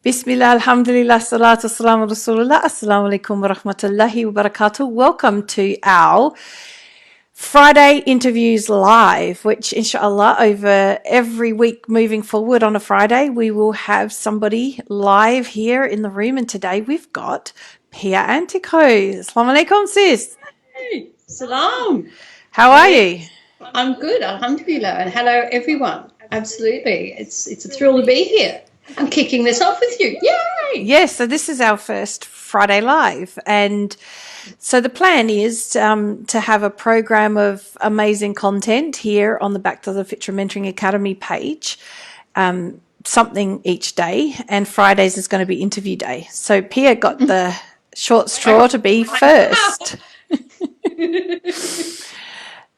Bismillah, alhamdulillah, salatu wassalamu ala rasulullah. Assalamu alaikum wa rahmatullahi wa barakatuh. Welcome to our Friday interviews live, which inshallah over every week moving forward on a Friday, we will have somebody live here in the room. And today we've got Pia Antico. Assalamu alaikum, sis. Hey, salam. How are you? I'm good, alhamdulillah, and hello everyone. Absolutely, it's a thrill to be here. I'm kicking this off with you. Yay! Yes, so this is our first Friday live, and so the plan is to have a program of amazing content here on the Back to the Fitra Mentoring Academy page, something each day, and Fridays is going to be interview day. So Pia got the short straw to be first.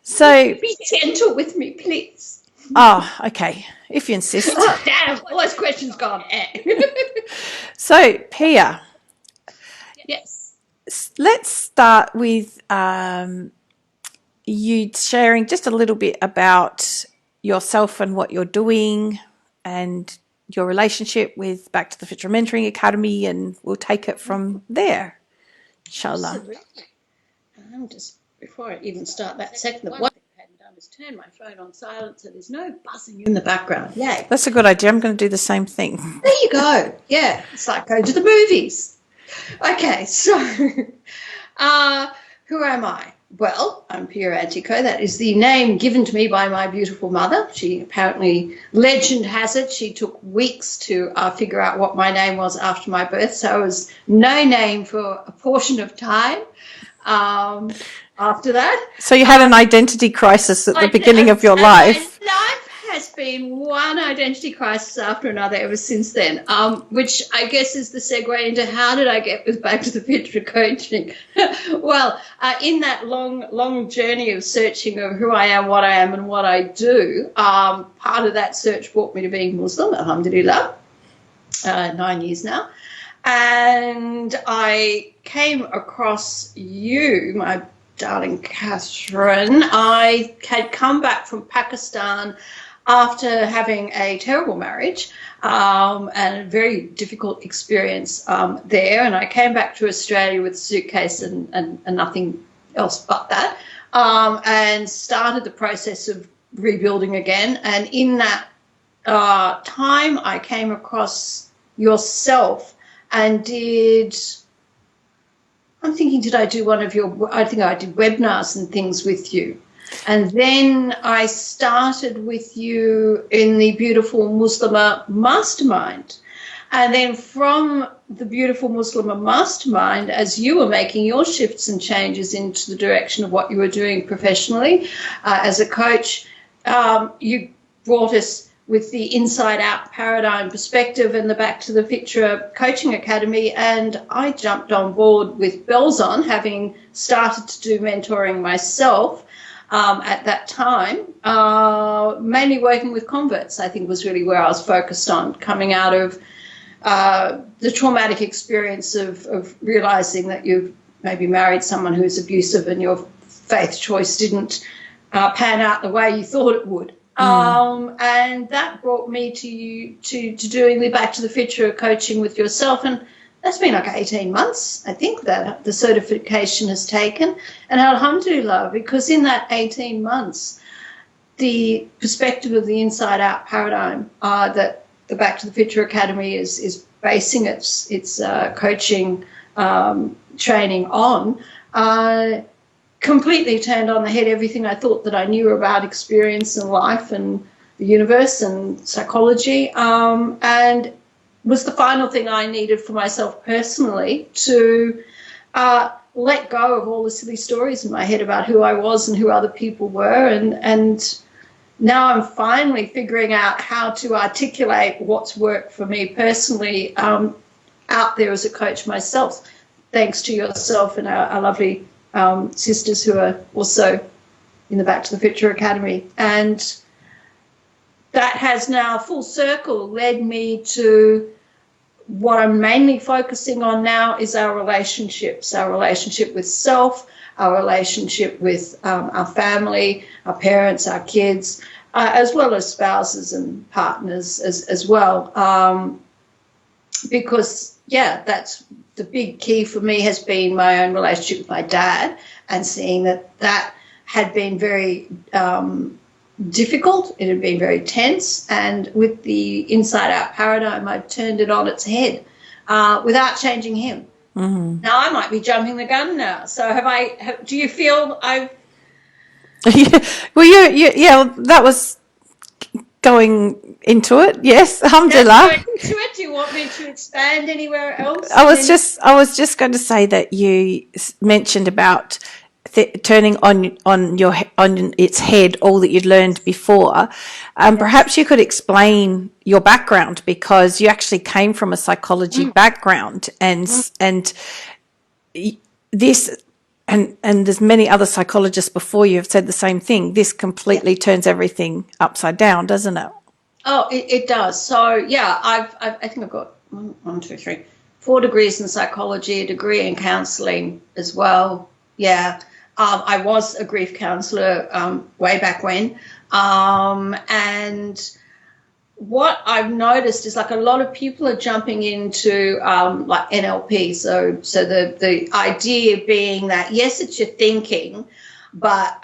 So be gentle with me, please. Oh, okay, if you insist. Oh, damn, all those questions gone. So Pia. Yes. Let's start with you sharing just a little bit about yourself and what you're doing and your relationship with Back to the Fitra Mentoring Academy, and we'll take it from there, inshallah. Absolutely. Just before I even start that second, one thing I hadn't done is turn my phone on silent so there's no buzzing in the background. Yay. That's a good idea. I'm going to do the same thing. There you go. Yeah, it's like going to the movies. Okay, so who am I? Well, I'm Pia Antico. That is the name given to me by my beautiful mother. She apparently, legend has it, she took weeks to figure out what my name was after my birth, so it was no name for a portion of time after that. So you had an identity crisis at the beginning of your life. Life has been one identity crisis after another ever since then, which I guess is the segue into how did I get back to the Fitra coaching? Well, in that long journey of searching of who I am, and what I do, part of that search brought me to being Muslim, alhamdulillah, 9 years now. And I came across you, my darling Catherine. I had come back from Pakistan after having a terrible marriage and a very difficult experience there. And I came back to Australia with a suitcase and nothing else but that, and started the process of rebuilding again. And in that time, I came across yourself and I'm thinking, did I do I think I did webinars and things with you. And then I started with you in the Beautiful Muslimah Mastermind. And then from the Beautiful Muslimah Mastermind, as you were making your shifts and changes into the direction of what you were doing professionally as a coach, you brought us with the inside-out paradigm perspective and the Back to the Fitra Coaching Academy, and I jumped on board with bells on, having started to do mentoring myself at that time, mainly working with converts, I think was really where I was focused on, coming out of the traumatic experience of realising that you've maybe married someone who's abusive and your faith choice didn't pan out the way you thought it would. And that brought me to doing the Back to the Fitra coaching with yourself, and that's been like 18 months, I think, that the certification has taken. And alhamdulillah, because in that 18 months, the perspective of the inside-out paradigm that the Back to the Fitra Academy is basing its coaching training on, completely turned on the head everything I thought that I knew about experience and life and the universe and psychology, and was the final thing I needed for myself personally to let go of all the silly stories in my head about who I was and who other people were, and now I'm finally figuring out how to articulate what's worked for me personally out there as a coach myself, thanks to yourself and our lovely sisters who are also in the Back to the Fitra Academy. And that has now full circle led me to what I'm mainly focusing on now is our relationships, our relationship with self, our relationship with our family, our parents, our kids, as well as spouses and partners as well. because, yeah, that's the big key for me has been my own relationship with my dad, and seeing that had been very difficult. It had been very tense, and with the inside out paradigm, I turned it on its head without changing him. Mm-hmm. Now I might be jumping the gun now. So do you feel I've... Well, yeah, that was going into it. Yes, alhamdulillah. Going into it? Do you want me to expand anywhere else? I was just going to say that you mentioned about turning on its head all that you'd learned before. Perhaps you could explain your background, because you actually came from a psychology background, and this. And there's many other psychologists before you have said the same thing. This completely turns everything upside down, doesn't it? Oh, it does. So yeah, I think I've got 4 degrees in psychology, a degree in counselling as well. Yeah, I was a grief counsellor way back when, and what I've noticed is, like, a lot of people are jumping into like NLP. So the idea being that, yes, it's your thinking, but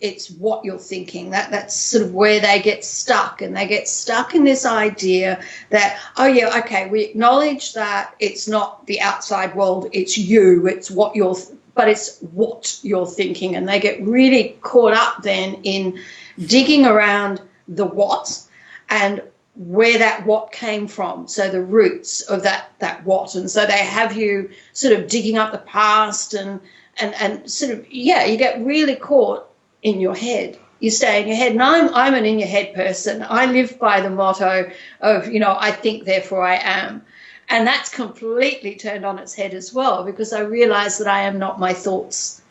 it's what you're thinking. That's sort of where they get stuck, and they get stuck in this idea that, oh yeah, okay, we acknowledge that it's not the outside world, it's you, it's what you're, but it's what you're thinking, and they get really caught up then in digging around the what and where that what came from, so the roots of that what. And so they have you sort of digging up the past and sort of, yeah, you get really caught in your head. You stay in your head. And I'm an in your head person. I live by the motto of, I think, therefore I am. And that's completely turned on its head as well, because I realize that I am not my thoughts.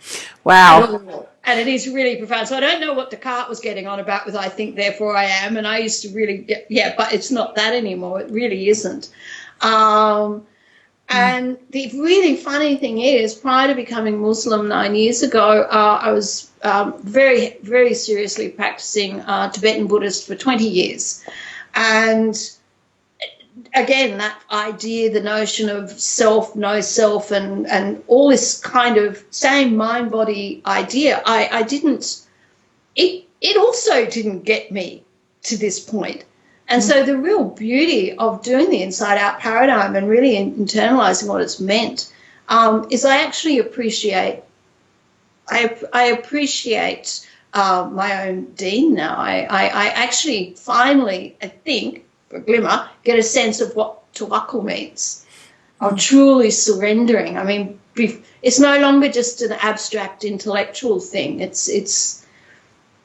Wow. And it is really profound. So I don't know what Descartes was getting on about with I think, therefore I am. And I used to really, but it's not that anymore. It really isn't. And the really funny thing is, prior to becoming Muslim 9 years ago, I was very, very seriously practicing Tibetan Buddhist for 20 years. And again, that idea, the notion of self, no self, and all this kind of same mind-body idea, I didn't, it also didn't get me to this point. And so the real beauty of doing the inside-out paradigm and really internalizing what it's meant is I actually appreciate, I appreciate my own deen now. I actually finally, I think, for a glimmer, get a sense of what tawakkul means, of truly surrendering. I mean, it's no longer just an abstract intellectual thing. It's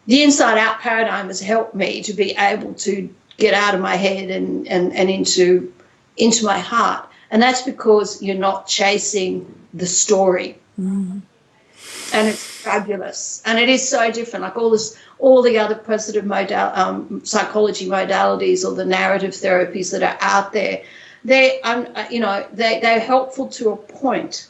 the inside-out paradigm has helped me to be able to get out of my head and into my heart. And that's because you're not chasing the story. And it's fabulous. And it is so different. Like all the other positive psychology modalities or the narrative therapies that are out there, they're helpful to a point.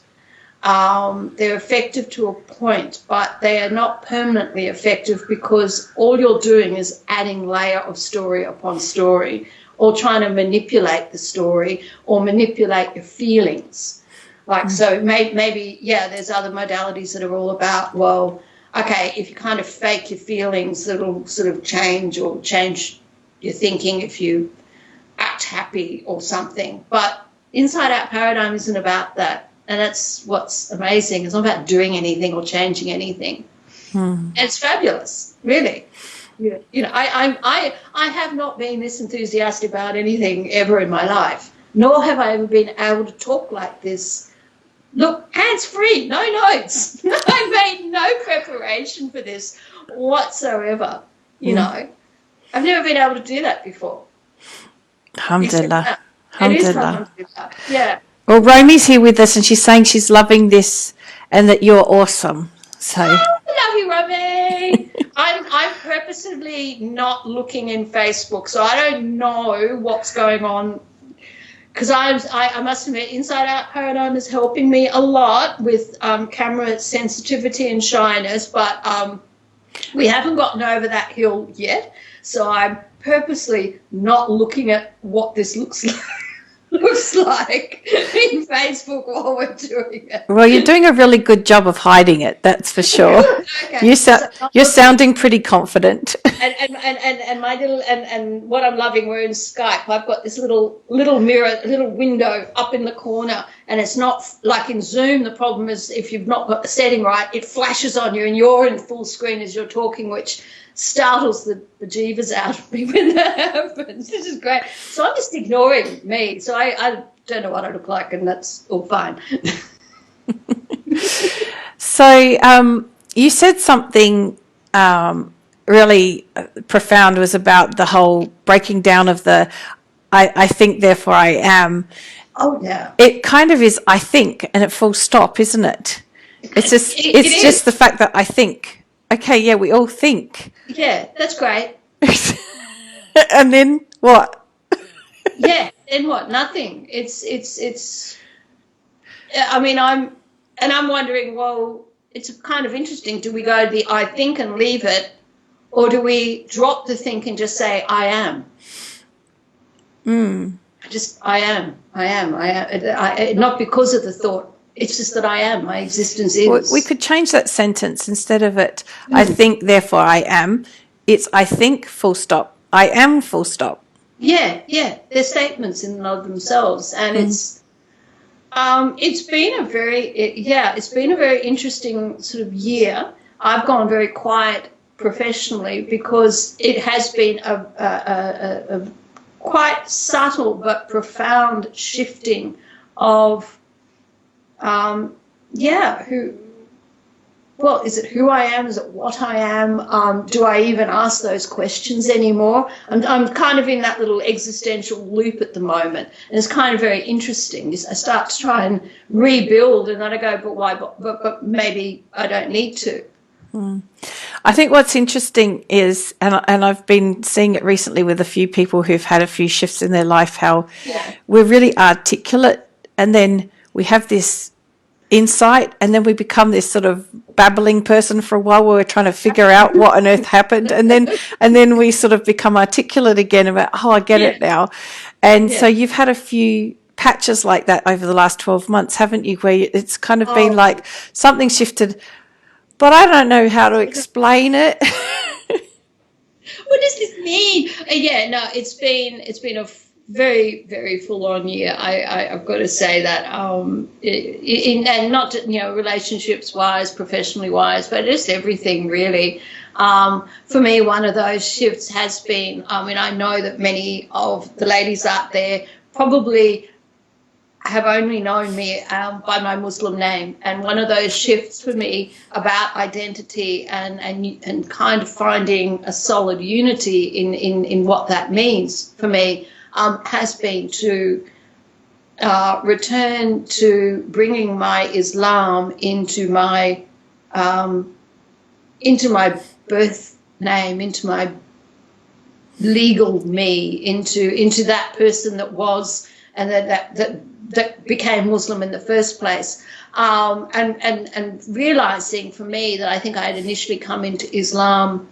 They're effective to a point, but they are not permanently effective, because all you're doing is adding layer of story upon story, or trying to manipulate the story or manipulate your feelings. Like, so maybe, there's other modalities that are all about, well, okay, if you kind of fake your feelings, it'll sort of change your thinking if you act happy or something. But inside-out paradigm isn't about that. And that's what's amazing. It's not about doing anything or changing anything. And it's fabulous, really. I have not been this enthusiastic about anything ever in my life, nor have I ever been able to talk like this. Look, hands-free, no notes. I made no preparation for this whatsoever, you know. I've never been able to do that before. Alhamdulillah. It is alhamdulillah. Yeah. Well, Romy's here with us, and she's saying she's loving this and that you're awesome. So I love you, Romy. I'm purposely not looking in Facebook, so I don't know what's going on, because I must admit, Inside Out Paradigm is helping me a lot with camera sensitivity and shyness, but we haven't gotten over that hill yet. So I'm purposely not looking at what this looks looks like in Facebook while we're doing it. Well, you're doing a really good job of hiding it, that's for sure. Okay. So You're sounding pretty confident. and my little and what I'm loving, we're in Skype. I've got this little mirror, little window up in the corner, and it's not like in Zoom. The problem is if you've not got the setting right, it flashes on you, and you're in full screen as you're talking, which startles the bejeebers out of me when that happens. This is great. So I'm just ignoring me. So I don't know what I look like, and that's all fine. So you said something really profound, was about the whole breaking down of the I think, therefore I am. Oh, yeah. It kind of is I think, and it full stop, isn't it? It's just It just the fact that I think. Okay, yeah, we all think. Yeah, that's great. And then what? Yeah, then what? Nothing. It's. I mean, I'm wondering. Well, it's kind of interesting. Do we go the I think and leave it, or do we drop the think and just say I am? I am. Not because of the thought. It's just that I am. My existence is. Well, we could change that sentence instead of it. I think, therefore I am. It's I think, full stop. I am, full stop. Yeah. They're statements in and of themselves, and it's been a very interesting sort of year. I've gone very quiet professionally because it has been a quite subtle but profound shifting of is it who I am? Is it what I am? Do I even ask those questions anymore? I'm kind of in that little existential loop at the moment, and it's kind of very interesting. I start to try and rebuild, and then I go, but why? But maybe I don't need to. I think what's interesting is, and I've been seeing it recently with a few people who've had a few shifts in their life, how we're really articulate, and then we have this insight, and then we become this sort of babbling person for a while where we're trying to figure out what on earth happened, and then we sort of become articulate again about, oh, I get it now. And so you've had a few patches like that over the last 12 months, haven't you, where it's kind of been like something shifted, but I don't know how to explain it. What does this mean? It's been a very, very full-on year. I've got to say that, and not relationships-wise, professionally-wise, but just everything really. For me, one of those shifts has been. I know that many of the ladies out there probably have only known me by my Muslim name, and one of those shifts for me about identity and kind of finding a solid unity in what that means for me. Has been to return to bringing my Islam into my birth name, into my legal me, into that person that was and that became Muslim in the first place, and realizing for me that I think I had initially come into Islam.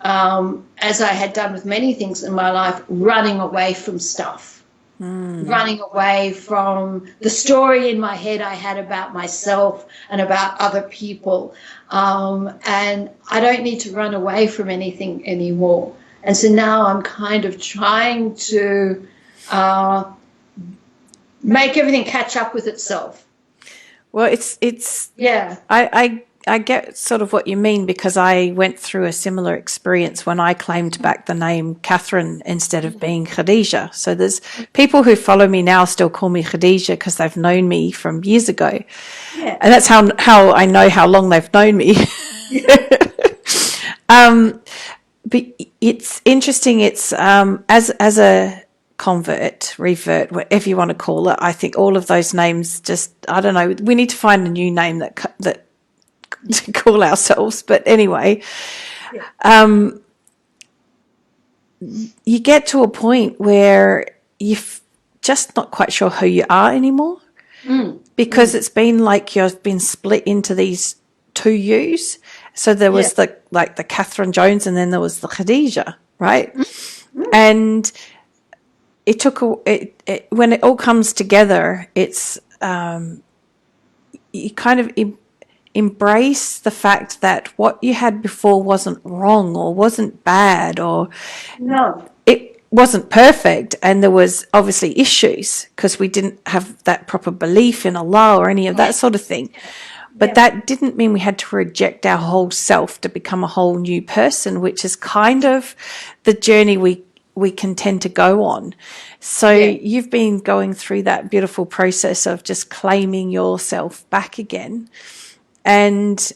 As I had done with many things in my life, running away from stuff, running away from the story in my head I had about myself and about other people. And I don't need to run away from anything anymore. And so now I'm kind of trying to make everything catch up with itself. Well, it's I get sort of what you mean, because I went through a similar experience when I claimed back the name Catherine instead of being Khadija. So there's people who follow me now still call me Khadija because they've known me from years ago. Yeah. And that's how I know how long they've known me. But it's interesting. It's as a convert, revert, whatever you want to call it, I think all of those names just, I don't know, we need to find a new name that to call ourselves. But anyway, you get to a point where you're just not quite sure who you are anymore, because it's been like you've been split into these two yous. So there was the Catherine Jones, and then there was the Khadija, right? And it took when it all comes together, it's you kind of embrace the fact that what you had before wasn't wrong or wasn't bad, or No. it wasn't perfect, and there was obviously issues because we didn't have that proper belief in Allah or any of that sort of thing. But Yeah. that didn't mean we had to reject our whole self to become a whole new person, which is kind of the journey we can tend to go on. So Yeah. you've been going through that beautiful process of just claiming yourself back again, and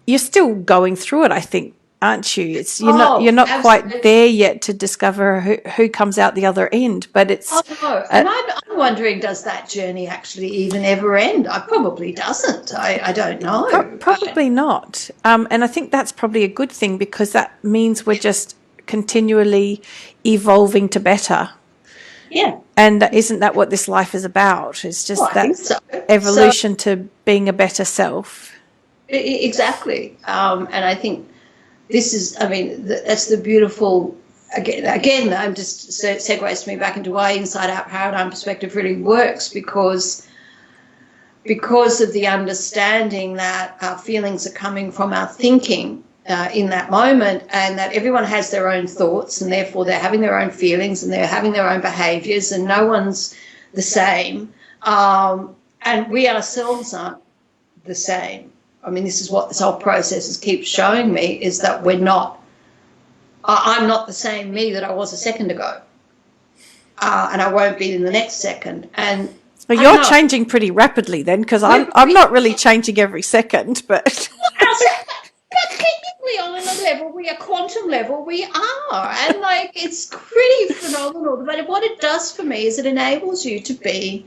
you're still going through it, I think, aren't you? It's you're Oh, not quite absolutely. there yet to discover who comes out the other end, but Oh, it's no. uh, And I'm wondering, does that journey actually even ever end? I probably doesn't. I don't know. probably not. And I think that's probably a good thing because that means we're just continually evolving to better. Yeah. And isn't that what this life is about? It's Well, just I think that so. So evolution to being a better self. exactly. And I think this is, I mean, that's the beautiful, again, I'm just segues me back into why inside out paradigm perspective really works, because of the understanding that our feelings are coming from our thinking in that moment, and that everyone has their own thoughts, and therefore they're having their own feelings and they're having their own behaviors, and no one's the same. And we ourselves aren't the same. I mean, this is what this whole process keeps showing me, is that we're not, I'm not the same me that I was a second ago. And I won't be in the next second. And Well, I don't you're know. changing pretty rapidly then, because We're, I'm not really changing every second, but but technically, on a level, we are quantum level, we are. And like, it's pretty phenomenal. But what it does for me is it enables you to be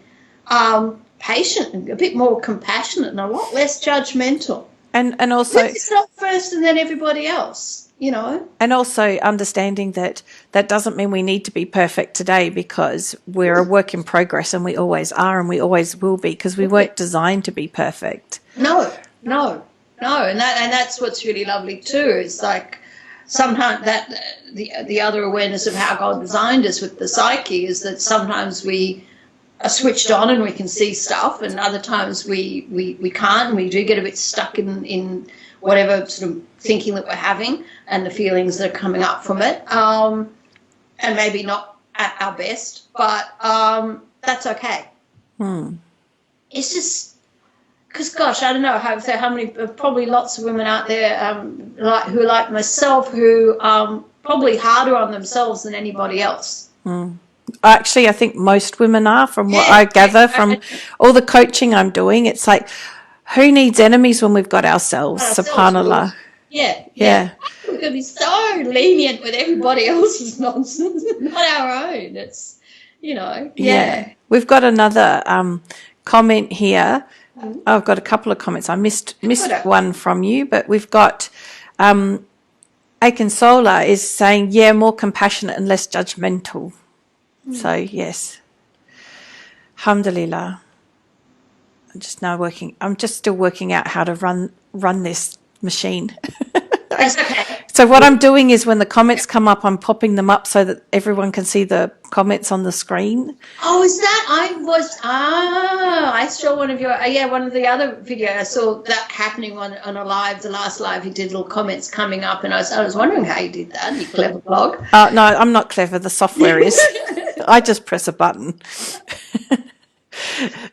patient and a bit more compassionate and a lot less judgmental. and also Put yourself first and then everybody else, you know? and also understanding that that doesn't mean we need to be perfect today, because we're a work in progress, and we always are, and we always will be, because we weren't designed to be perfect. No, no, no. And that's what's really lovely too. It's like sometimes that the other awareness of how God designed us with the psyche is that sometimes we are switched on and we can see stuff, and other times we can't, and we do get a bit stuck in whatever sort of thinking that we're having and the feelings that are coming up from it, and maybe not at our best, but that's okay. It's just because, gosh, I don't know how many, probably lots of women out there who like myself, who probably harder on themselves than anybody else. Actually, I think most women are, from what Yeah, I gather from all the coaching I'm doing. It's like, who needs enemies when we've got ourselves? ourselves. Subhanallah. Yeah, yeah. Yeah. We're going to be so lenient with everybody else's nonsense, not our own. It's, yeah. Yeah. We've got another comment here. I've got a couple of comments. I missed one from you, but we've got Akinsola is saying, yeah, more compassionate and less judgmental. So yes. Alhamdulillah. I'm just still working out how to run this machine. That's okay. So what I'm doing is, when the comments come up, I'm popping them up so that everyone can see the comments on the screen. Oh, is that, I saw one of your, one of the other videos. I saw that happening on a live, the last live. You did little comments coming up, and I was wondering how you did that, you clever blog. No, I'm not clever. The software is. I just press a button.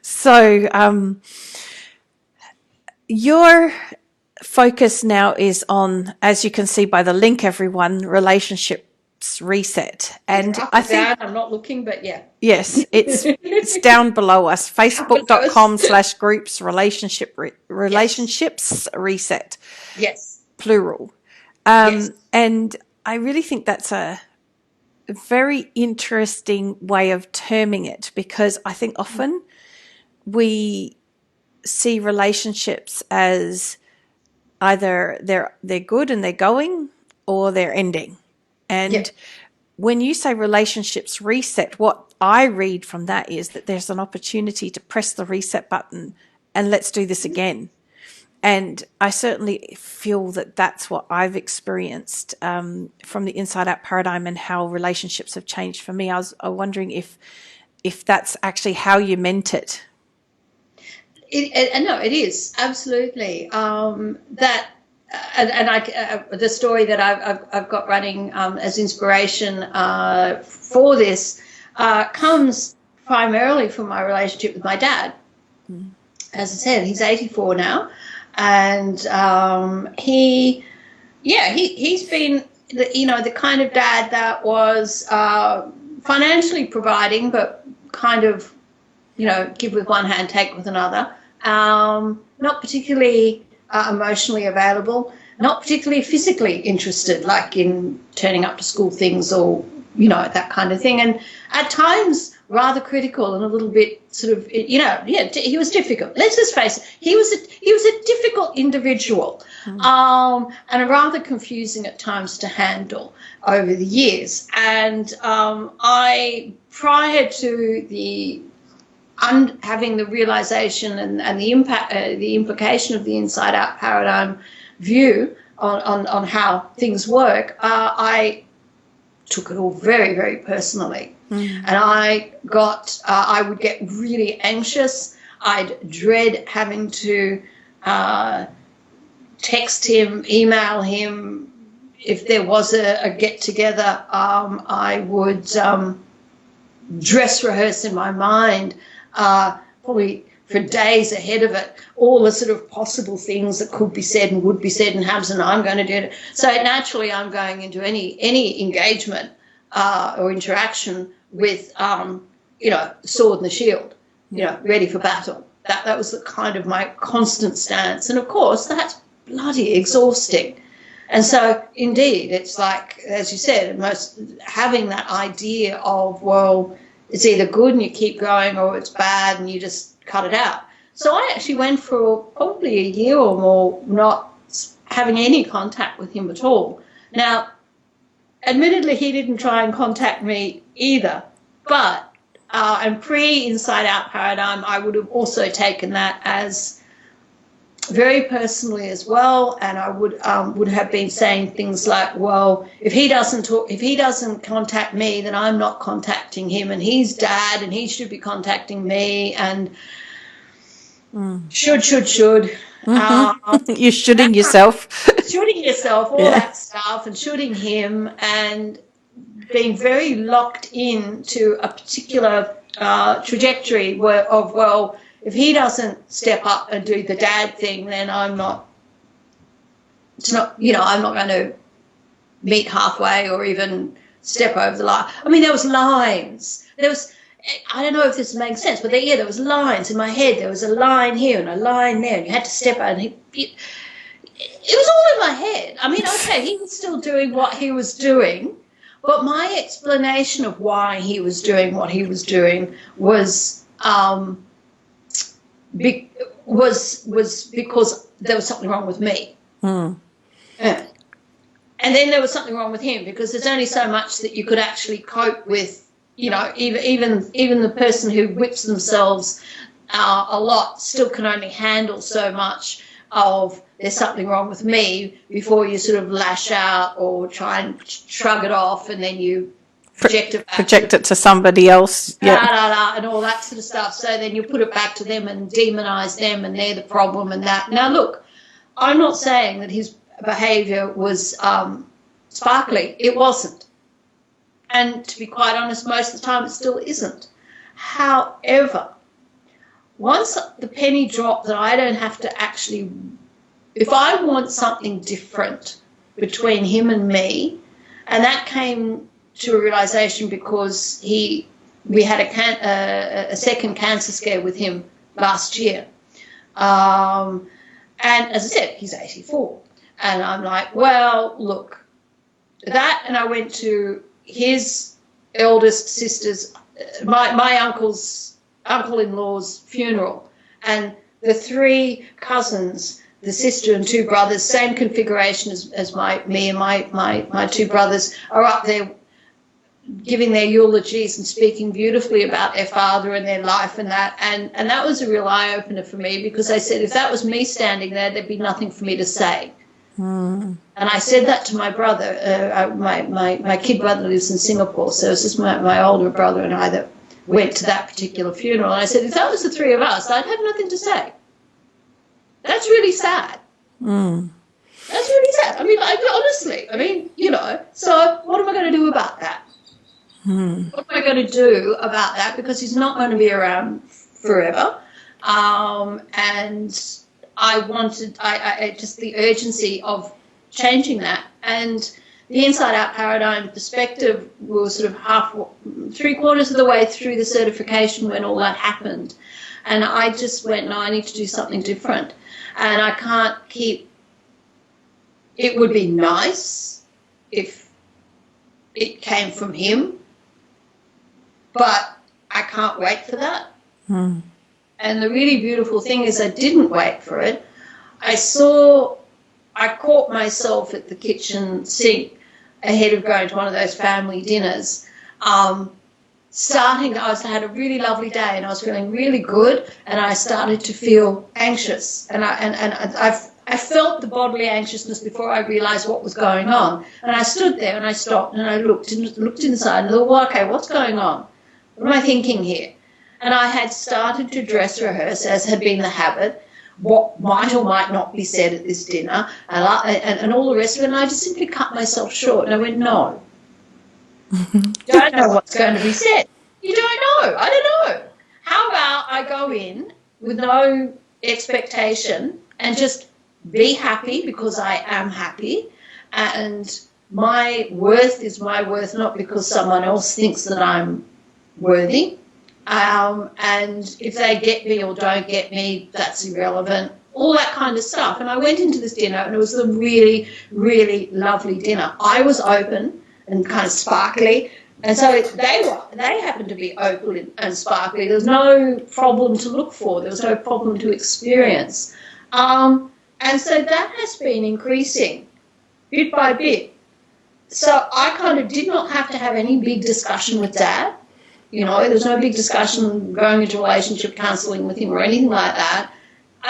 So your focus now is on, as you can see by the link, everyone, relationships reset. And I think, I'm not looking, but yeah. yes, it's down below us. Facebook.com/groups relationships reset. Yes. Plural. Yes. And I really think that's a very interesting way of terming it, because I think often we see relationships as either they're good and they're going, or they're ending. And when you say relationships reset, what I read from that is that there's an opportunity to press the reset button and let's do this again. And I certainly feel that that's what I've experienced from the inside out paradigm and how relationships have changed for me. I was wondering if that's actually how you meant it. No, it is absolutely that, the story that I've got running as inspiration for this comes primarily from my relationship with my dad. As I said, he's 84 now, and he's been the kind of dad that was financially providing, but kind of give with one hand, take with another. Not particularly emotionally available, not particularly physically interested, like in turning up to school things or, that kind of thing. And at times rather critical and a little bit sort of, he was difficult. Let's just face it, he was a difficult individual, and rather confusing at times to handle over the years. And prior to the having the realization and the impact, the implication of the inside-out paradigm view on how things work, I took it all very, very personally. And I would get really anxious. I'd dread having to text him, email him. If there was a get-together, I would dress rehearse in my mind, probably for days ahead of it, all the sort of possible things that could be said and would be said and haves, and I'm going to do it. So naturally I'm going into any engagement or interaction with, sword and the shield, ready for battle. That was the kind of my constant stance. And, of course, that's bloody exhausting. And so, indeed, it's like, as you said, having that idea of, well, it's either good and you keep going or it's bad and you just cut it out. So I actually went for probably a year or more not having any contact with him at all. Now, admittedly, he didn't try and contact me either, but and pre-inside out paradigm, I would have also taken that as very personally as well, and I would have been saying things like, well, if he doesn't contact me, then I'm not contacting him, and he's dad and he should be contacting me, and should You're shooting yourself. all that stuff, and shooting him, and being very locked into a particular trajectory of, well, if he doesn't step up and do the dad thing, then I'm not going to meet halfway or even step over the line. I mean, there was lines. I don't know if this makes sense, but there was lines in my head. There was a line here and a line there, and you had to step out. And it was all in my head. I mean, okay, he was still doing what he was doing, but my explanation of why he was doing what he was doing was because there was something wrong with me. Yeah. And then there was something wrong with him, because there's only so much that you could actually cope with. Even the person who whips themselves a lot still can only handle so much of there's something wrong with me before you sort of lash out or try and shrug it off, and then you project it to somebody else, and all that sort of stuff. So then you put it back to them and demonize them, and they're the problem and that. Now, look, I'm not saying that his behavior was sparkly. It wasn't. And to be quite honest, most of the time it still isn't. However, once the penny dropped that I don't have to actually, if I want something different between him and me, and that came to a realization because we had a second cancer scare with him last year. And as I said, he's 84. And I'm like, well, look, that, and I went to his eldest sister's, my uncle-in-law's funeral, and the three cousins, the sister and two brothers, same configuration as my two brothers, are up there giving their eulogies and speaking beautifully about their father and their life and that. And that was a real eye-opener for me, because I said, if that was me standing there, there'd be nothing for me to say. And I said that to my brother. My kid brother lives in Singapore, so it's just my older brother and I that went to that particular funeral. And I said, if that was the three of us, I'd have nothing to say. That's really sad. That's really sad. I mean, honestly, so what am I going to do about that? What am I going to do about that? Because he's not going to be around forever. And I just the urgency of changing that. And the Inside Out Paradigm perspective was sort of three-quarters of the way through the certification when all that happened. And I just went, no, I need to do something different. And I can't keep, it would be nice if it came from him, but I can't wait for that. And the really beautiful thing is I didn't wait for it. I caught myself at the kitchen sink ahead of going to one of those family dinners, I had a really lovely day and I was feeling really good, and I started to feel anxious, and I felt the bodily anxiousness before I realised what was going on. And I stood there and I stopped and I looked inside and thought, well, okay, what's going on? What am I thinking here? And I had started to dress rehearse, as had been the habit, what might or might not be said at this dinner, and all the rest of it. And I just simply cut myself short and I went, no. Don't know what's going to be said. You don't know. I don't know. How about I go in with no expectation and just be happy because I am happy, and my worth is my worth, not because someone else thinks that I'm worthy. And if they get me or don't get me, that's irrelevant. All that kind of stuff. And I went into this dinner and it was a really, really lovely dinner. I was open and kind of sparkly. And so they happened to be open and sparkly. There was no problem to look for. There was no problem to experience. And so that has been increasing bit by bit. So I kind of did not have to have any big discussion with Dad. There's no big discussion going into relationship counselling with him or anything like that.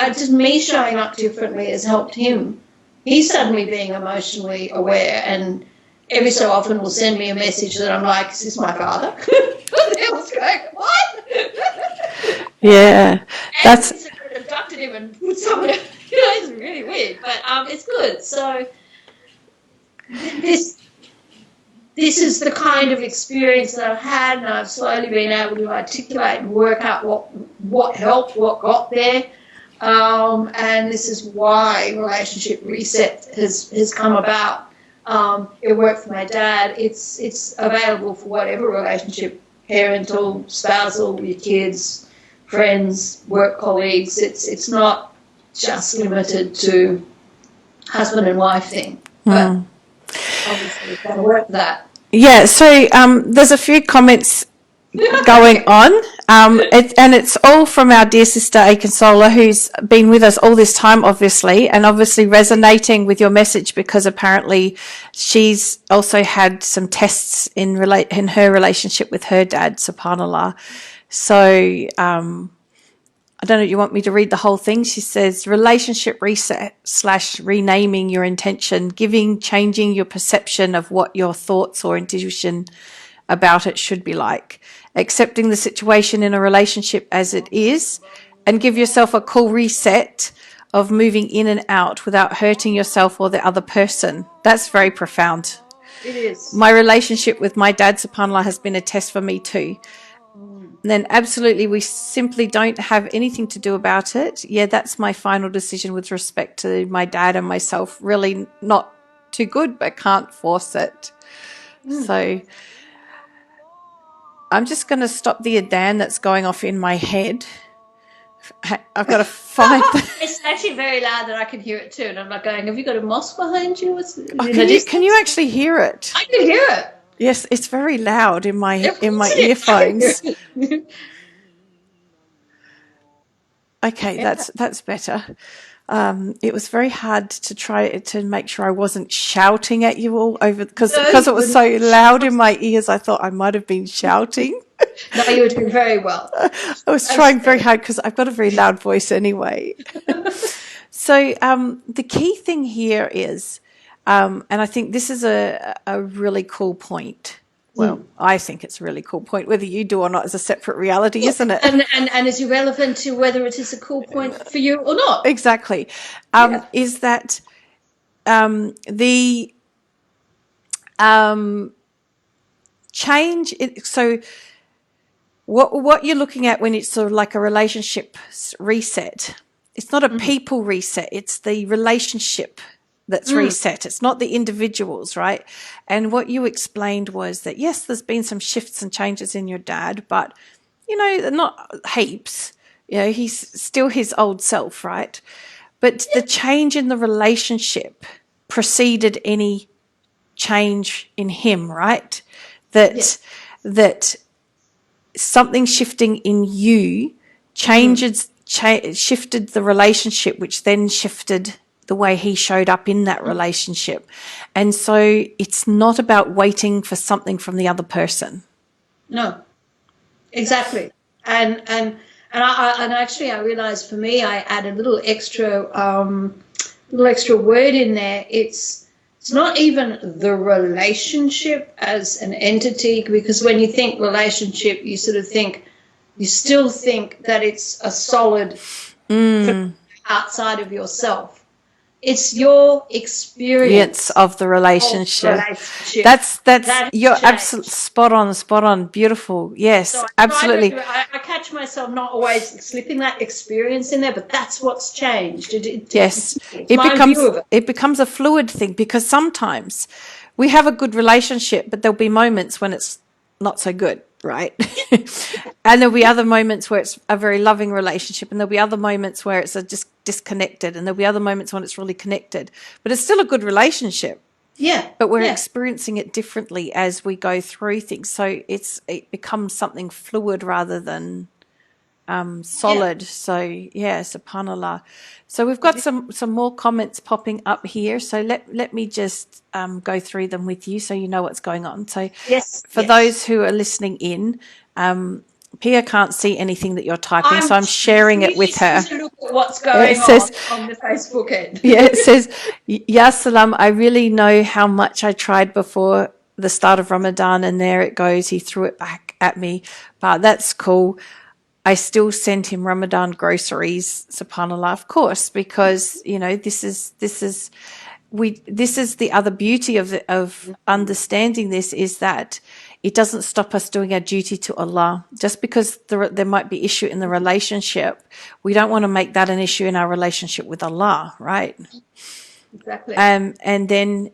Just me showing up differently has helped him. He's suddenly being emotionally aware, and every so often will send me a message that I'm like, is this my father? What the hell's going on? What? Yeah. And he's abducted him and put someone else. It's really weird, but it's good. So this is the kind of experience that I've had, and I've slowly been able to articulate and work out what helped, what got there. And this is why Relationship Reset has come about. It worked for my dad. It's available for whatever relationship, parental, spousal, your kids, friends, work colleagues. It's not just limited to husband and wife thing. But obviously it's got to work for that. Yeah, so there's a few comments going on, and it's all from our dear sister A Consola, who's been with us all this time, obviously resonating with your message, because apparently she's also had some tests in her relationship with her dad, subhanallah. So I don't know, you want me to read the whole thing? She says, relationship reset / renaming your intention, changing your perception of what your thoughts or intuition about it should be like, accepting the situation in a relationship as it is, and give yourself a cool reset of moving in and out without hurting yourself or the other person. That's very profound. It is. My relationship with my dad, subhanAllah, has been a test for me too. And then absolutely, we simply don't have anything to do about it. Yeah, that's my final decision with respect to my dad and myself. Really not too good, but can't force it. So I'm just going to stop the adhan that's going off in my head. I've got to find... It's actually very loud that I can hear it too. And I'm like going, have you got a mosque behind you? Can you actually hear it? I can hear it. Yes, it's very loud in my earphones. Okay, that's better. It was very hard to try to make sure I wasn't shouting at you all over because No, it you was wouldn't. so loud in my ears. I thought I might have been shouting. No, you were doing very well. I was trying very hard because I've got a very loud voice anyway. So the key thing here is, and I think this is a really cool point. Well, I think it's a really cool point. Whether you do or not is a separate reality, isn't it? And is irrelevant to whether it is a cool point for you or not. Exactly. Yeah. Is that the change? So what you're looking at when it's sort of like a relationship reset, it's not a people reset, it's the relationship that's reset. It's not the individuals, right? And what you explained was that, yes, there's been some shifts and changes in your dad, but, you know, not heaps. You know, he's still his old self, right? But the change in the relationship preceded any change in him, right? That something shifting in you shifted the relationship, which then shifted the way he showed up in that relationship. And so it's not about waiting for something from the other person. No, exactly. And actually I realized for me I add a little extra word in there. It's not even the relationship as an entity, because when you think relationship, you still think that it's a solid outside of yourself. It's your experience of the relationship. That's you're absolutely spot on. Beautiful. Yes, so absolutely. I catch myself not always slipping that experience in there, but that's what's changed. Yes, it becomes a fluid thing, because sometimes we have a good relationship, but there'll be moments when it's not so good, right? And there'll be other moments where it's a very loving relationship, and there'll be other moments where it's just disconnected, and there'll be other moments when it's really connected, but it's still a good relationship. Yeah. But we're experiencing it differently as we go through things. So it becomes something fluid rather than solid. So subhanallah. So we've got some more comments popping up here. So let me just go through them with you so you know what's going on. So for those who are listening in, Pia can't see anything that you're typing, so I'm sharing it with her. To look at what's going on the Facebook end. It says, Ya Salam, I really know how much I tried before the start of Ramadan, and there it goes. He threw it back at me. But that's cool. I still send him Ramadan groceries, subhanAllah, of course, because, you know, this is the other beauty of understanding this, is that it doesn't stop us doing our duty to Allah. Just because there might be issue in the relationship, we don't want to make that an issue in our relationship with Allah, right? Exactly. And then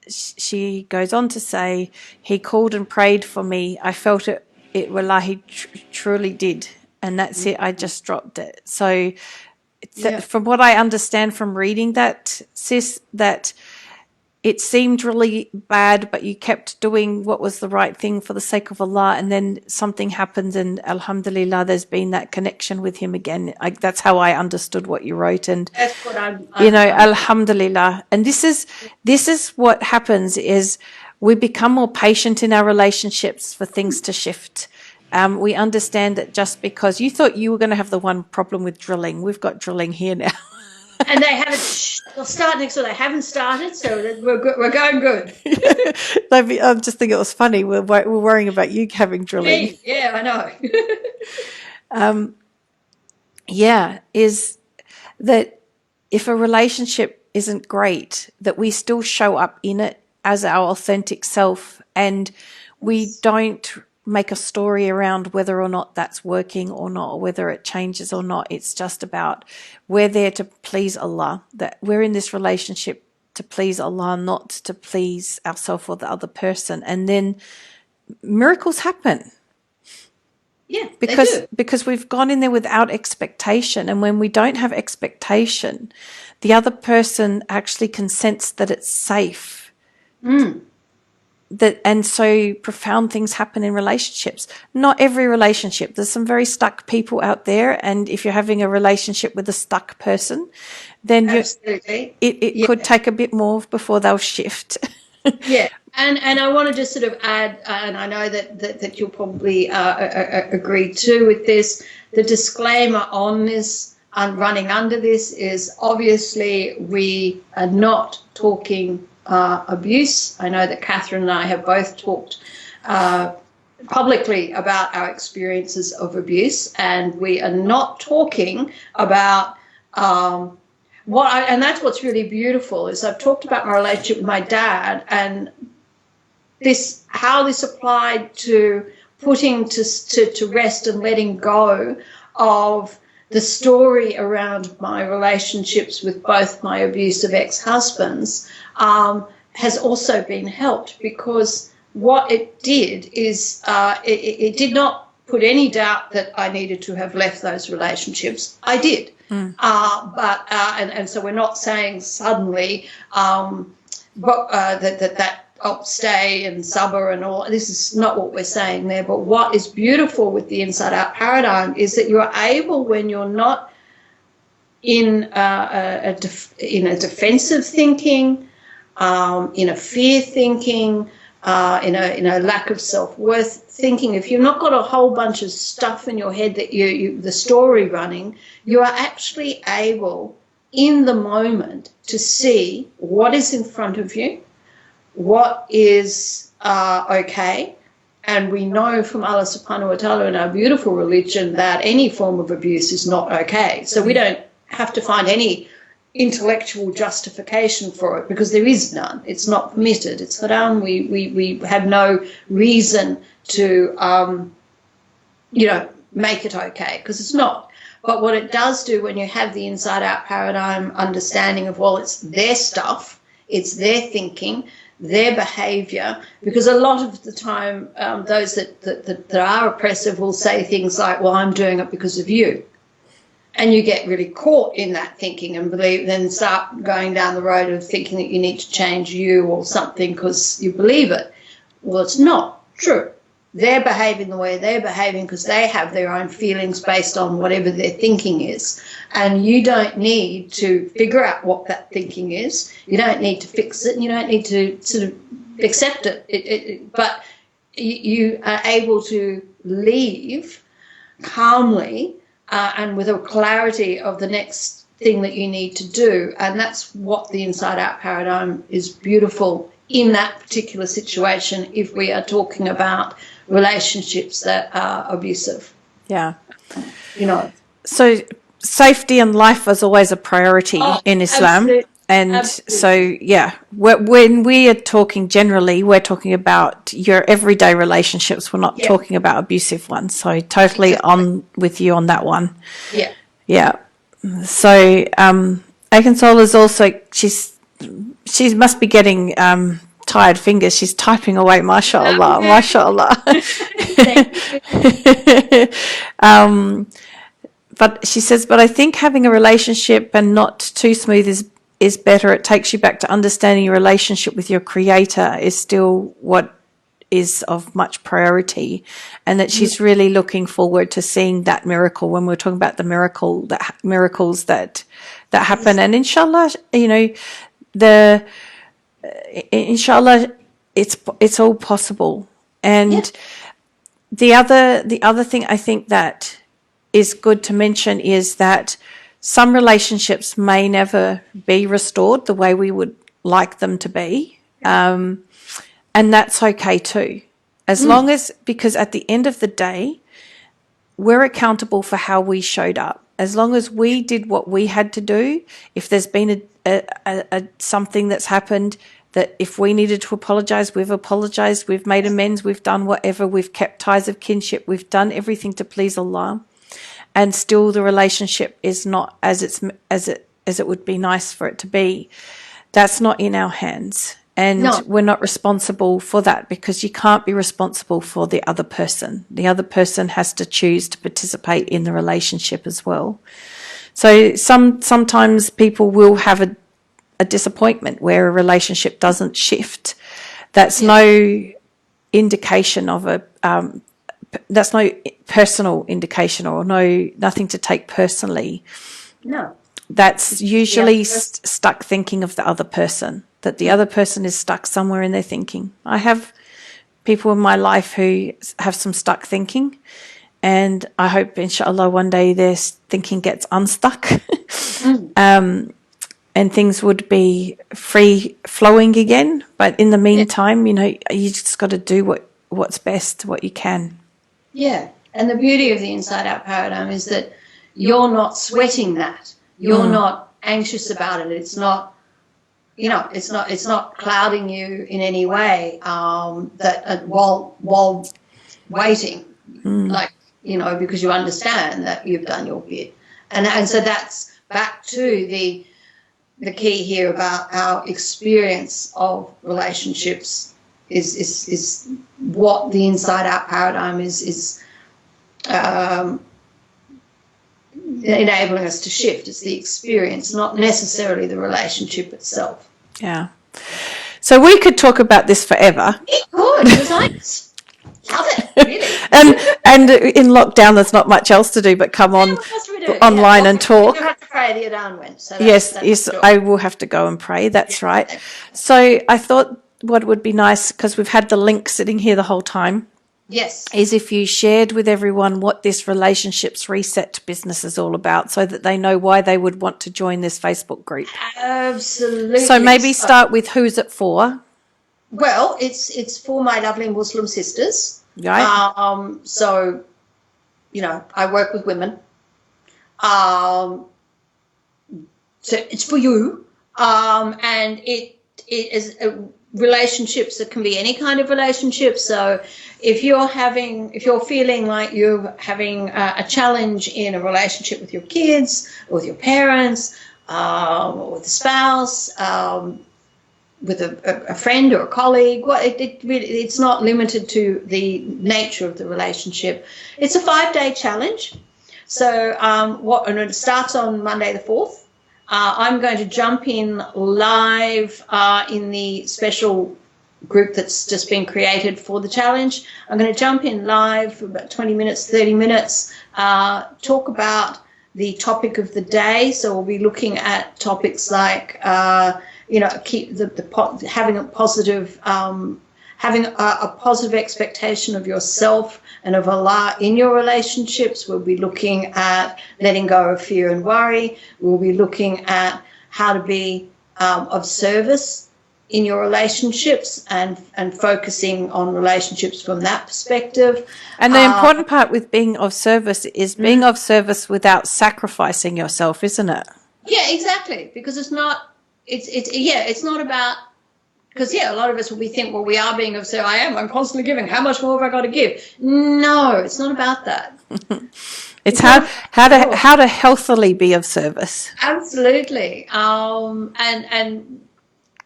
she goes on to say, he called and prayed for me. I felt it wallahi truly did. And that's it. I just dropped it. So from what I understand from reading that, sis, that it seemed really bad, but you kept doing what was the right thing for the sake of Allah, and then something happened, and alhamdulillah, there's been that connection with him again. That's how I understood what you wrote, and that's what I'm alhamdulillah. And this is what happens, is we become more patient in our relationships for things to shift. We understand that just because you thought you were going to have the one problem with drilling, we've got drilling here now. And they haven't. They'll start next week. They haven't started, so we're going good. I'm just thinking it was funny. We're worrying about you having drilling. Yeah, I know. Is that if a relationship isn't great, that we still show up in it as our authentic self, and we don't make a story around whether or not that's working or not, or whether it changes or not. It's just about, we're there to please Allah, that we're in this relationship to please Allah, not to please ourselves or the other person. And then miracles happen. Yeah, because we've gone in there without expectation. And when we don't have expectation, the other person actually can sense that it's safe. and so profound things happen in relationships. Not every relationship. There's some very stuck people out there, and if you're having a relationship with a stuck person, then Absolutely. it could take a bit more before they'll shift. Yeah, and I want to just sort of add, and I know that you'll probably agree too with this. The disclaimer on this and running under this is obviously we are not talking abuse. I know that Catherine and I have both talked publicly about our experiences of abuse, and we are not talking about and that's what's really beautiful is I've talked about my relationship with my dad and how this applied to putting to rest and letting go of the story around my relationships with both my abusive ex-husbands has also been helped, because what it did is it did not put any doubt that I needed to have left those relationships. I did. And so we're not saying suddenly that stay and suffer and all. This is not what we're saying there. But what is beautiful with the inside out paradigm is that you're able, when you're not in a defensive thinking, in a fear thinking, in a lack of self-worth thinking, if you've not got a whole bunch of stuff in your head that the story running, you are actually able in the moment to see what is in front of you, what is okay. And we know from Allah subhanahu wa ta'ala in our beautiful religion that any form of abuse is not okay. So we don't have to find any intellectual justification for it, because there is none. It's not permitted. It's haram. We have no reason to make it okay, because it's not. But what it does do when you have the inside out paradigm understanding of, well, it's their stuff, it's their thinking, their behavior, because a lot of the time those that are oppressive will say things like, well, I'm doing it because of you. And you get really caught in that thinking and then start going down the road of thinking that you need to change you or something because you believe it. Well, it's not true. They're behaving the way they're behaving because they have their own feelings based on whatever their thinking is. And you don't need to figure out what that thinking is. You don't need to fix it. And you don't need to sort of accept it. But you are able to leave calmly and with a clarity of the next thing that you need to do. And that's what the inside-out paradigm is beautiful in that particular situation if we are talking about relationships that are abusive. Yeah. So safety and life is always a priority in Islam. Absolutely. And Absolutely. so, yeah, when we are talking generally, we're talking about your everyday relationships. We're not talking about abusive ones. So totally on with you on that one. Yeah. Yeah. So Akansol is also, she must be getting tired fingers. She's typing away, mashallah, mashallah. But she says, but I think having a relationship and not too smooth is better. It takes you back to understanding your relationship with your creator is still what is of much priority, and that she's really looking forward to seeing that miracle when we're talking about the miracles that happen. And inshallah, inshallah it's all possible. And the other thing I think that is good to mention is that some relationships may never be restored the way we would like them to be. And that's okay too. As long as, because at the end of the day, we're accountable for how we showed up. As long as we did what we had to do, if there's been something that's happened, that if we needed to apologize, we've apologized, we've made amends, we've done whatever, we've kept ties of kinship, we've done everything to please Allah. And still the relationship is not as it would be nice for it to be. That's not in our hands. And we're not responsible for that, because you can't be responsible for the other person. The other person has to choose to participate in the relationship as well. So sometimes people will have a disappointment where a relationship doesn't shift. That's no indication of that's no personal indication or nothing to take personally. No. That's usually stuck thinking of the other person, that the other person is stuck somewhere in their thinking. I have people in my life who have some stuck thinking, and I hope, inshallah, one day their thinking gets unstuck and things would be free flowing again. But in the meantime, you just got to do what's best, what you can. Yeah. And the beauty of the inside out paradigm is that you're not sweating that. You're not anxious about it. It's not, it's not clouding you in any way. That while waiting, because you understand that you've done your bit, and so that's back to the key here about our experience of relationships is what the inside out paradigm is. Enabling us to shift. It's the experience, not necessarily the relationship itself. Yeah. So we could talk about this forever. It could, because I love it, really. and in lockdown, there's not much else to do but come on online and talk. You have to pray the Adhan went. So yes, sure. I will have to go and pray. That's right. So I thought what would be nice, because we've had the link sitting here the whole time. Yes. Is if you shared with everyone what this Relationships Reset business is all about, so that they know why they would want to join this Facebook group. Absolutely. So maybe start with who's it for? Well, it's for my lovely Muslim sisters. Right. So, I work with women. So it's for you. And it is relationships that can be any kind of relationship. So if you're feeling like you're having a challenge in a relationship with your kids, or with your parents, or with a spouse, with a friend or a colleague, it's not limited to the nature of the relationship. It's a 5-day challenge. So and it starts on Monday the 4th. I'm going to jump in live in the special group that's just been created for the challenge. I'm going to jump in live for about 20 minutes, 30 minutes, talk about the topic of the day. So we'll be looking at topics like, keep having a positive expectation of yourself and of Allah in your relationships. We'll be looking at letting go of fear and worry. We'll be looking at how to be of service in your relationships and focusing on relationships from that perspective. And the important part with being of service is being of service without sacrificing yourself, isn't it? Yeah, exactly. Because it's not about, because, a lot of us will think, well, we are being of service. I'm constantly giving. How much more have I got to give? No, it's not about that. It's how to healthily be of service. Absolutely. So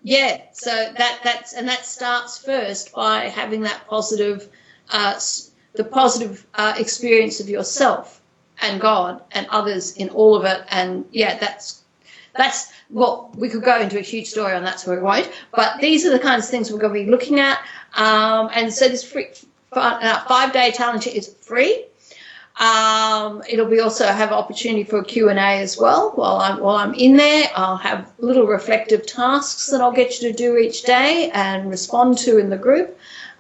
that starts first by having that positive, experience of yourself and God and others in all of it. And that's well, we could go into a huge story on that, so we won't. But these are the kinds of things we're going to be looking at. And so this 5-day challenge is free. It'll be also have opportunity for a Q&A as well. While I'm in there, I'll have little reflective tasks that I'll get you to do each day and respond to in the group.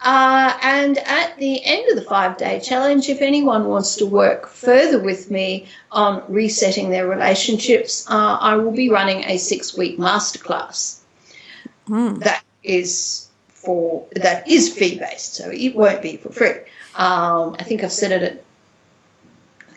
And at the end of the 5-day challenge, if anyone wants to work further with me on resetting their relationships, I will be running a 6-week masterclass. That is fee-based, so it won't be for free. I think I've set it at,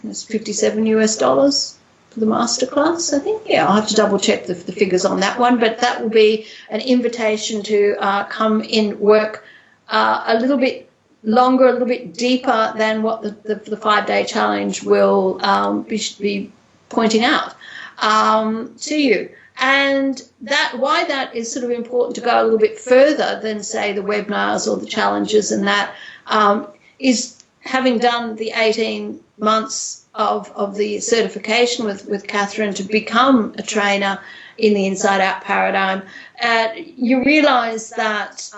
it's $57 for the masterclass, I think. Yeah, I'll have to double check the figures on that one, but that will be an invitation to come in, work a little bit longer, a little bit deeper than what the 5-day challenge will be pointing out to you. And why that is sort of important to go a little bit further than, say, the webinars or the challenges, and that is having done the 18 months of the certification with Catherine to become a trainer in the inside out paradigm, you realize that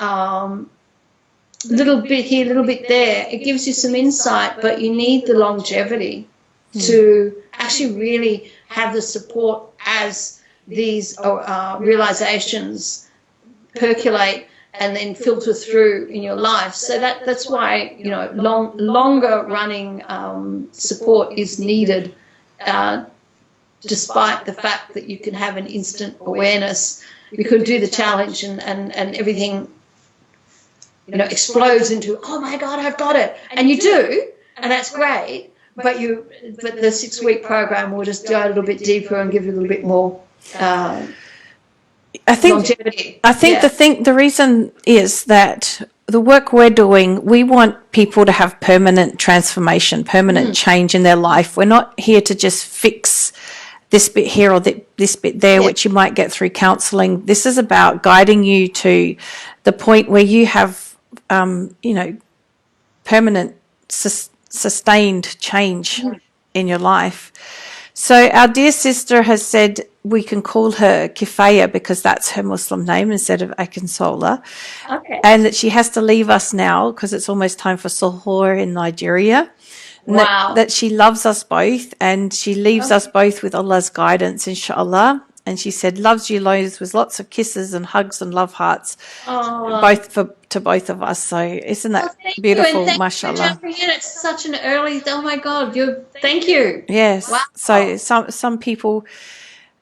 little bit here, little bit there, it gives you some insight, but you need the longevity to actually really have the support as these realizations percolate and then filter through in your life. So that's why, you know, longer running support is needed, despite the fact that you can have an instant awareness. You could do the challenge and everything, you know, explodes into, oh my God, I've got it. And you do, and that's great, but the 6-week program will just go a little bit deeper and give you a little bit more longevity. I think the reason is that the work we're doing, we want people to have permanent transformation, permanent change in their life. We're not here to just fix this bit here or this bit there, which you might get through counselling. This is about guiding you to the point where you have, you know, permanent, sustained change in your life. So our dear sister has said we can call her Kifaya because that's her Muslim name instead of Akinsola. Okay. And that she has to leave us now because it's almost time for Suhoor in Nigeria. Wow. That she loves us both and she leaves us both with Allah's guidance, inshallah. And she said, loves you loads with lots of kisses and hugs and love hearts, to both of us. So isn't that beautiful, mashallah? It's such an early, oh my God, thank you. Yes. Wow. So some people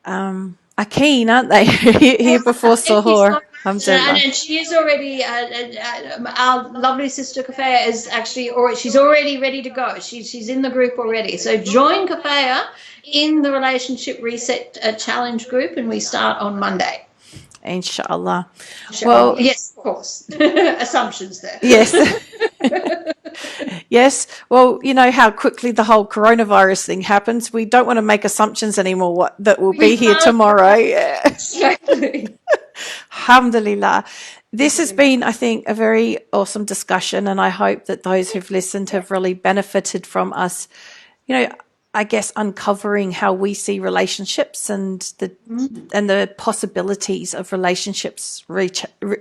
are keen, aren't they? Here before Suhoor. And she is already, our lovely sister Kafaya is actually, she's already ready to go. She's in the group already. So join Kafaya in the Relationship Reset Challenge group, and we start on Monday. Inshallah. Well, yes, of course. Assumptions there. Yes. Yes. Well, you know how quickly the whole coronavirus thing happens. We don't want to make assumptions anymore that will be here tomorrow. Yeah. Exactly. Alhamdulillah. This has been, I think, a very awesome discussion, and I hope that those who've listened have really benefited from us, you know, I guess uncovering how we see relationships and the possibilities of relationships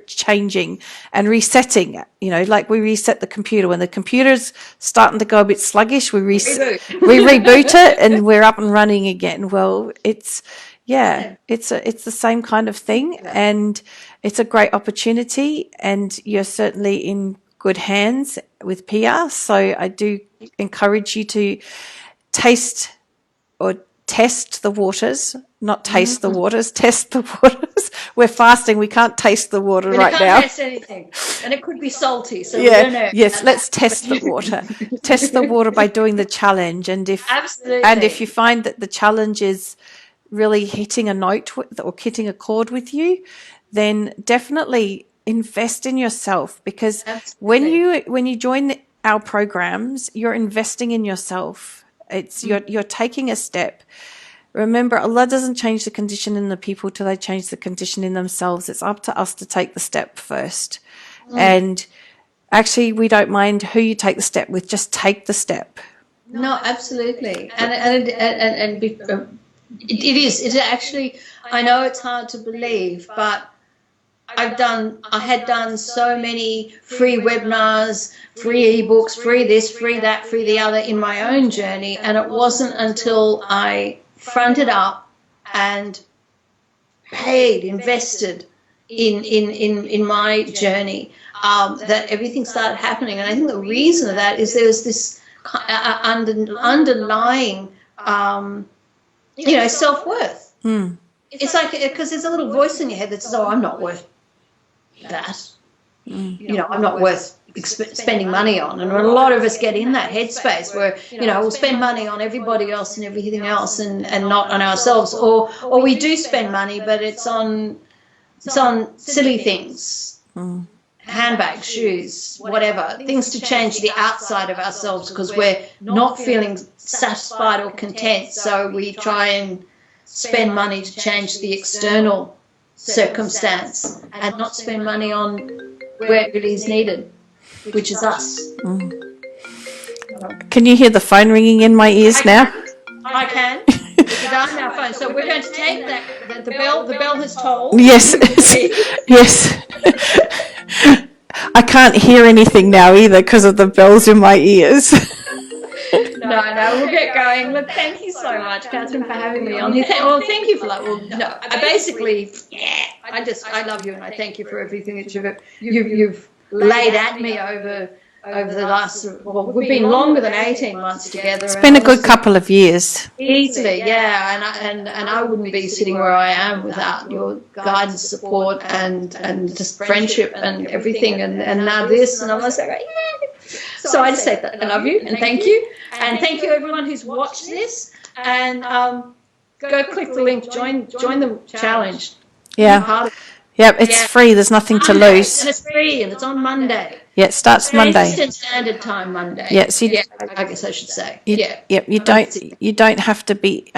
changing and resetting. You know, like we reset the computer when the computer's starting to go a bit sluggish. We reboot it, and we're up and running again. Well, it's the same kind of thing, and it's a great opportunity. And you're certainly in good hands with Pia. So I do encourage you to taste or test the waters, not taste the waters, test the waters. We're fasting. We can't taste the water right now. We can't taste anything. And it could be salty, so we don't know. Yes, let's test the water. Test the water by doing the challenge. And if you find that the challenge is really hitting a note or hitting a chord with you, then definitely invest in yourself, because when you join our programs, you're investing in yourself. It's you're taking a step. Remember, Allah doesn't change the condition in the people till they change the condition in themselves. It's up to us to take the step first. And actually, we don't mind who you take the step with. Just take the step. No, absolutely. And it is. It actually, I know it's hard to believe, but I had done so many free webinars, free ebooks, free this, free that, free the other in my own journey. And it wasn't until I fronted up and invested in my journey, that everything started happening. And I think the reason of that is there was this underlying, self-worth. It's like, because there's a little voice in your head that says, oh, I'm not worth that. You know, I'm not worth spending money on. And a lot of us get in that headspace where, you know, we'll spend money on everybody else and everything else and not on ourselves. Or we do spend money, but it's on silly things. Handbags, shoes, whatever, things to change the outside of ourselves because we're not feeling satisfied or content. So we try and spend money to change the external circumstance and not spend money on where it is needed, which is us. Can you hear the phone ringing in my ears now? I can. on our phone. So we're going to take that. The bell has tolled. Yes, yes. I can't hear anything now either because of the bells in my ears. No, we'll get going. Look, thank you so much, Catherine, for having me on here. Well, thank you for that. Well, no, I basically, I love you, and I thank you for everything that you've laid at me over the last. Well, we've been longer than 18 months together. It's been a good couple of years. Easily, yeah, and I wouldn't be sitting where I am without your guidance, support, and just friendship and everything, and now this, and I'm like, yeah. So I just say that I love you and thank you everyone who's watched this, and go click the link, join the challenge. Yeah. Yep, it's free. There's nothing to lose. And it's free, and it's on Monday. Yeah, it starts Monday. Eastern Standard Time Monday. Yeah, so I guess I should say. Yep, you don't have to be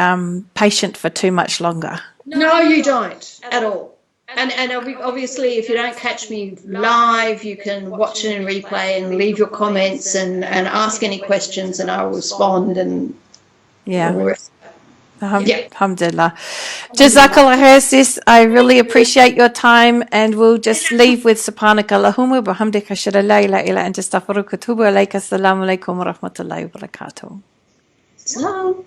patient for too much longer. No, you don't at all. And obviously, if you don't catch me live, you can watch it in replay and leave your comments and ask any questions, and I'll respond. And Alhamdulillah. Jazakallah khair, sis. I really appreciate your time, and we'll just leave with Subhanaka Allahumma bihamdika ashhadu an la ilaha illa anta astaghfiruka wa atubu ilayk. Assalamu alaikum wa rahmatullahi wa barakatuh. Salam.